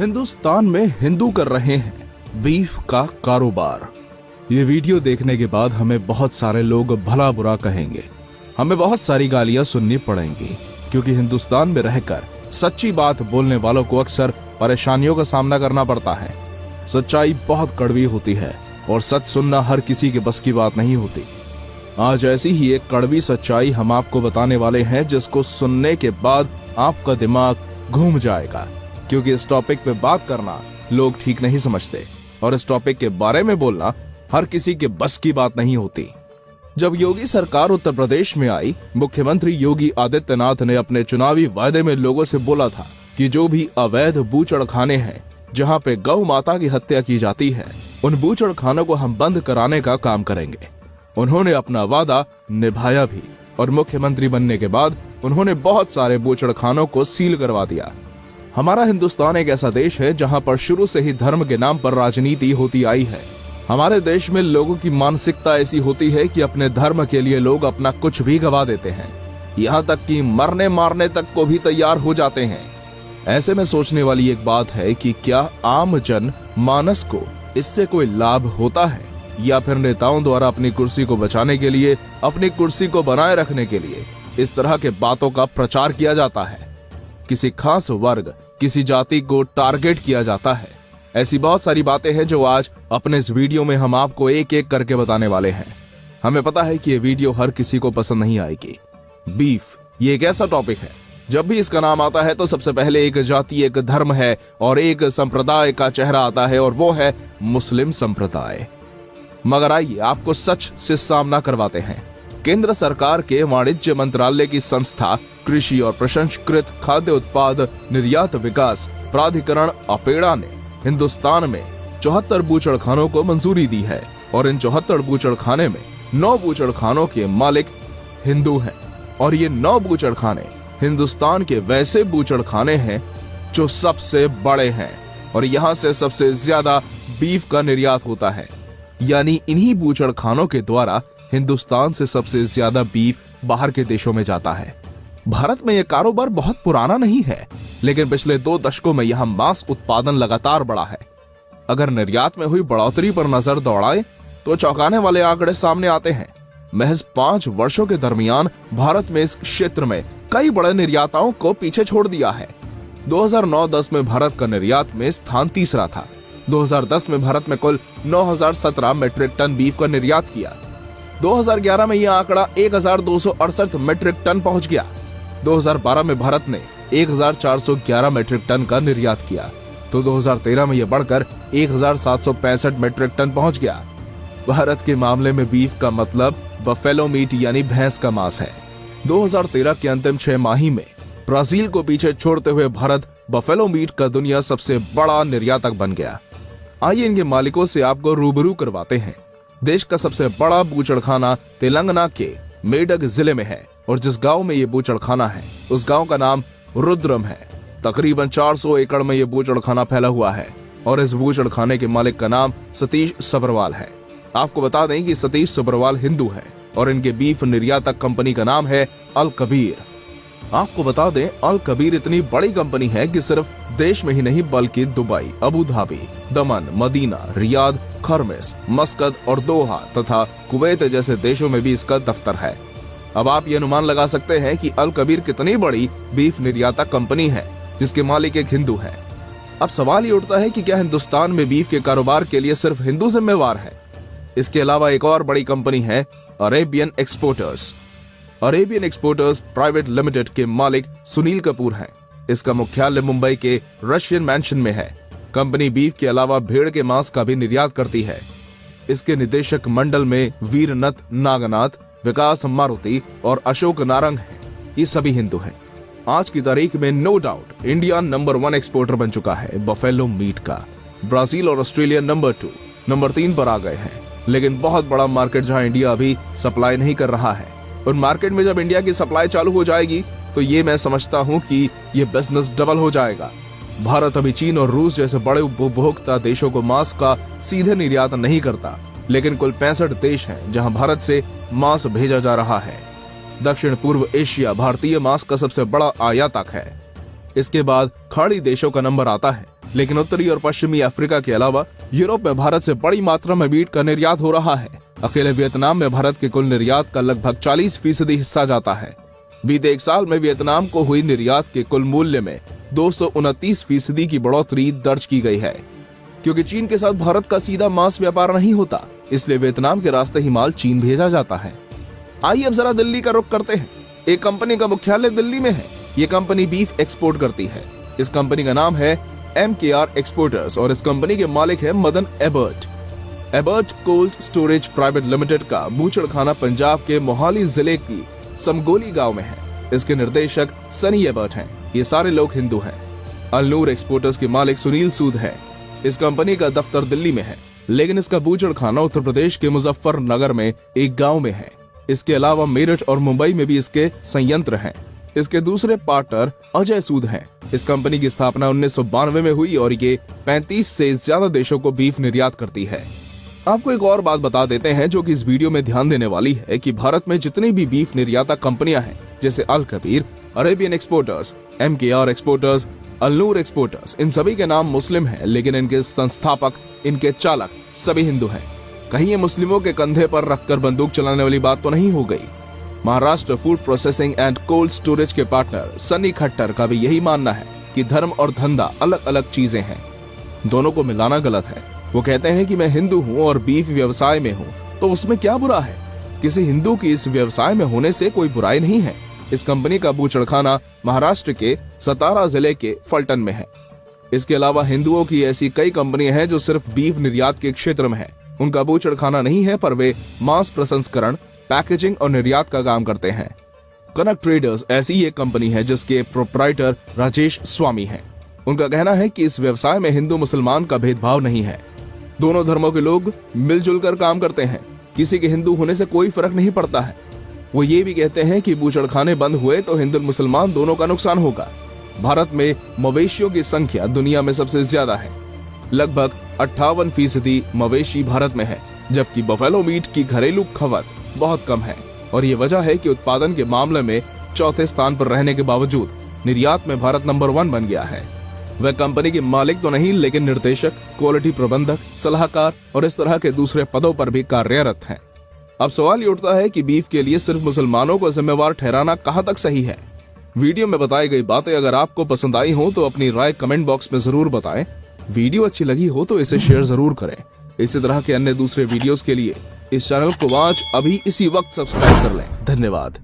हिंदुस्तान में हिंदू कर रहे हैं बीफ का कारोबार। ये वीडियो देखने के बाद हमें बहुत सारे लोग भला बुरा कहेंगे, हमें बहुत सारी गालियां सुननी पड़ेंगी, क्योंकि हिंदुस्तान में रहकर सच्ची बात बोलने वालों को अक्सर परेशानियों का सामना करना पड़ता है। सच्चाई बहुत कड़वी होती है और सच सुनना हर किसी के बस की बात नहीं होती। आज ऐसी ही एक कड़वी सच्चाई हम आपको बताने वाले हैं, जिसको सुनने के बाद आपका दिमाग घूम जाएगा, क्योंकि इस टॉपिक पे बात करना लोग ठीक नहीं समझते और इस टॉपिक के बारे में बोलना हर किसी के बस की बात नहीं होती। जब योगी सरकार उत्तर प्रदेश में आई, मुख्यमंत्री योगी आदित्यनाथ ने अपने चुनावी वायदे में लोगों से बोला था कि जो भी अवैध बूचड़खाने हैं जहां पे गौ माता की हत्या की जाती है, उन बूचड़खानों को हम बंद कराने का काम करेंगे। उन्होंने अपना वादा निभाया भी और मुख्यमंत्री बनने के बाद उन्होंने बहुत सारे बूचड़खानों को सील करवा दिया। हमारा हिंदुस्तान एक ऐसा देश है जहां पर शुरू से ही धर्म के नाम पर राजनीति होती आई है। हमारे देश में लोगों की मानसिकता ऐसी होती है कि अपने धर्म के लिए लोग अपना कुछ भी गवा देते हैं, यहाँ तक कि मरने मारने तक को भी तैयार हो जाते हैं। ऐसे में सोचने वाली एक बात है कि क्या आम जन मानस को इससे कोई लाभ होता है, या फिर नेताओं द्वारा अपनी कुर्सी को बचाने के लिए, अपनी कुर्सी को बनाए रखने के लिए इस तरह के बातों का प्रचार किया जाता है। किसी खास वर्ग, किसी जाति को टारगेट किया जाता है। ऐसी बहुत सारी बातें हैं जो आज अपने इस वीडियो में हम आपको एक एक करके बताने वाले हैं। हमें पता है कि ये वीडियो हर किसी को पसंद नहीं आएगी। बीफ ये एक ऐसा टॉपिक है, जब भी इसका नाम आता है तो सबसे पहले एक जाति, एक धर्म है और एक संप्रदाय का चेहरा आता है, और वो है मुस्लिम संप्रदाय। मगर आइए आपको सच से सामना करवाते हैं। केंद्र सरकार के वाणिज्य मंत्रालय की संस्था कृषि और प्रसंस्कृत खाद्य उत्पाद निर्यात विकास प्राधिकरण अपेड़ा ने हिंदुस्तान में 74 बूचड़खानों को मंजूरी दी है, और इन 74 बूचड़खाने में 9 बूचड़खानों के मालिक हिंदू हैं, और ये 9 बूचड़खाने हिंदुस्तान के वैसे बूचड़खाने हैं जो सबसे बड़े हैं, और यहाँ से सबसे ज्यादा बीफ का निर्यात होता है। यानी इन्हीं बूचड़खानों के द्वारा हिंदुस्तान से सबसे ज्यादा बीफ बाहर के देशों में जाता है। भारत में यह कारोबार बहुत पुराना नहीं है, लेकिन पिछले 2 दशकों में यहाँ मांस उत्पादन लगातार बढ़ा है। अगर निर्यात में हुई बढ़ोतरी पर नजर दौड़ाएं तो चौंकाने वाले आंकड़े सामने आते हैं। महज 5 वर्षों के दरमियान भारत में इस क्षेत्र में कई बड़े निर्याताओं को पीछे छोड़ दिया है। 2009-10 में भारत का निर्यात में स्थान तीसरा था। 2010 में भारत में कुल 9017 मीट्रिक टन बीफ का निर्यात किया। 2011 में यह आंकड़ा 1268 मीट्रिक टन पहुंच गया। 2012 में भारत ने 1411 मीट्रिक टन का निर्यात किया, तो 2013 में यह बढ़कर 1765 मीट्रिक टन पहुंच गया। भारत के मामले में बीफ का मतलब बफेलो मीट यानी भैंस का मांस है। 2013 के अंतिम 6 माही में ब्राजील को पीछे छोड़ते हुए भारत बफेलो मीट का दुनिया सबसे बड़ा निर्यातक बन गया। आइए इनके मालिकों से आपको रूबरू करवाते हैं। देश का सबसे बड़ा बूचड़खाना तेलंगाना के मेडक जिले में है, और जिस गांव में ये बूचड़खाना है उस गांव का नाम रुद्रम है। तकरीबन 400 एकड़ में ये बूचड़खाना फैला हुआ है, और इस बूचड़खाने के मालिक का नाम सतीश सब्रवाल है। आपको बता दें कि सतीश सब्रवाल हिंदू है, और इनके बीफ निर्यातक कंपनी का नाम है अल कबीर। आपको बता दें, अल कबीर इतनी बड़ी कंपनी है कि सिर्फ देश में ही नहीं बल्कि दुबई, अबू धाबी, दमन, मदीना, रियाद, खरमेस, मस्कत और दोहा तथा कुवैत जैसे देशों में भी इसका दफ्तर है। अब आप ये अनुमान लगा सकते हैं कि अल कबीर कितनी बड़ी बीफ निर्यातक कंपनी है, जिसके मालिक एक हिंदू है। अब सवाल ये उठता है कि क्या हिंदुस्तान में बीफ के कारोबार के लिए सिर्फ हिंदू जिम्मेवार है? इसके अलावा एक और बड़ी कंपनी है Arabian exporters. Arabian exporters private limited के मालिक सुनील कपूर हैं। इसका मुख्यालय मुंबई के रशियन मैंशन में है। कंपनी बीफ के अलावा भेड़ के मांस का भी निर्यात करती है। इसके निदेशक मंडल में वीरनथ नागनाथ, विकास मारुति और अशोक नारंग हैं। ये सभी हिंदू हैं। आज की तारीख में no doubt India number 1 exporter बन चुका है बफेलो मीट का। ब्राजील और ऑस्ट्रेलिया नंबर 2, नंबर 3 पर आ गए हैं। लेकिन बहुत बड़ा मार्केट जहां इंडिया अभी सप्लाई नहीं कर रहा है, उन मार्केट में जब इंडिया की सप्लाई चालू हो जाएगी तो ये मैं समझता हूं कि ये बिजनेस डबल हो जाएगा। भारत अभी चीन और रूस जैसे बड़े उपभोक्ता देशों को मांस का सीधे निर्यात नहीं करता, लेकिन कुल 65 देश हैं जहां भारत से मांस भेजा जा रहा है। दक्षिण पूर्व एशिया भारतीय मांस का सबसे बड़ा आयातक है। इसके बाद खाड़ी देशों का नंबर आता है। लेकिन उत्तरी और पश्चिमी अफ्रीका के अलावा यूरोप में भारत से बड़ी मात्रा में वीट का निर्यात हो रहा है। अकेले वियतनाम में भारत के कुल निर्यात का लगभग 40% हिस्सा जाता है। बीते एक साल में वियतनाम को हुई निर्यात के कुल मूल्य में 229% की बढ़ोतरी दर्ज की गई है। क्योंकि चीन के साथ भारत का सीधा मांस व्यापार नहीं होता, इसलिए वियतनाम के रास्ते ही माल चीन भेजा जाता है। आइए अब जरा दिल्ली का रुख करते हैं। एक कंपनी का मुख्यालय दिल्ली में है। ये कंपनी बीफ एक्सपोर्ट करती है। इस कंपनी का नाम है MKR एक्सपोर्टर्स और इस कंपनी के मालिक है Madan Ebert. Ebert cold storage private limited का बूचड़खाना पंजाब के मोहाली जिले की समगोली गांव में है। इसके निर्देशक सनी एबर्ट हैं। ये सारे लोग हिंदू हैं। अलनूर एक्सपोर्टर्स के मालिक सुनील सूद है। इस कंपनी का दफ्तर दिल्ली में है, लेकिन इसका बूचड़खाना उत्तर प्रदेश के मुजफ्फरनगर में एक गांव में है। इसके अलावा मेरठ और मुंबई में भी इसके संयंत्र हैं। इसके दूसरे पार्टनर अजय सूद हैं। इस कंपनी की स्थापना 1992 में हुई और ये 35 से ज्यादा देशों को बीफ निर्यात करती है। आपको एक और बात बता देते हैं जो कि इस वीडियो में ध्यान देने वाली है कि भारत में जितनी भी बीफ निर्याता कंपनियां हैं, जैसे Al Kabir, Arabian exporters, MKR exporters, Alnoor exporters, इन सभी के नाम मुस्लिम हैं, लेकिन इनके संस्थापक, इनके चालक सभी हिंदू हैं। कहीं ये मुस्लिमों के कंधे पर रखकर बंदूक चलाने वाली बात तो नहीं हो गई। Maharashtra food processing and cold storage के पार्टनर सन्नी खट्टर का भी यही मानना है कि धर्म और धंधा अलग अलग चीजें हैं, दोनों को मिलाना गलत है। वो कहते हैं कि मैं हिंदू हूँ और बीफ व्यवसाय में हूँ, तो उसमें क्या बुरा है? किसी हिंदू की इस व्यवसाय में होने से कोई बुराई नहीं है। इस कंपनी का बूचड़खाना महाराष्ट्र के सतारा जिले के फलटन में है। इसके अलावा हिंदुओं की ऐसी कई कंपनियां हैं जो सिर्फ बीफ निर्यात के क्षेत्र में है। उनका बूचड़खाना नहीं है, पर वे मांस प्रसंस्करण, पैकेजिंग और निर्यात का काम करते हैं। कनक ट्रेडर्स ऐसी एक कंपनी है जिसके प्रोप्राइटर राजेश स्वामी हैं। उनका कहना है कि इस व्यवसाय में हिंदू मुसलमान का भेदभाव नहीं है। दोनों धर्मों के लोग मिलजुल कर काम करते हैं। किसी के हिंदू होने से कोई फर्क नहीं पड़ता है। वो ये भी कहते हैं कि बूचड़खाने बंद हुए तो हिंदू मुसलमान दोनों का नुकसान होगा। भारत में मवेशियों की संख्या दुनिया में सबसे ज्यादा है। लगभग 58% मवेशी भारत में है, जबकि बफेलो मीट की घरेलू खपत बहुत कम है। और ये वजह है कि उत्पादन के मामले में चौथे स्थान पर रहने के बावजूद निर्यात में भारत नंबर 1 बन गया है। वह कंपनी के मालिक तो नहीं, लेकिन निर्देशक, क्वालिटी प्रबंधक, सलाहकार और इस तरह के दूसरे पदों पर भी कार्यरत हैं। अब सवाल ये उठता है कि बीफ के लिए सिर्फ मुसलमानों को जिम्मेवार ठहराना कहां तक सही है। वीडियो में बताई गई बातें अगर आपको पसंद आई हो तो अपनी राय कमेंट बॉक्स में जरूर बताएं। वीडियो अच्छी लगी हो तो इसे शेयर जरूर करें। इसी तरह के अन्य दूसरे वीडियोस के लिए इस चैनल को आज अभी इसी वक्त सब्सक्राइब कर लें। धन्यवाद।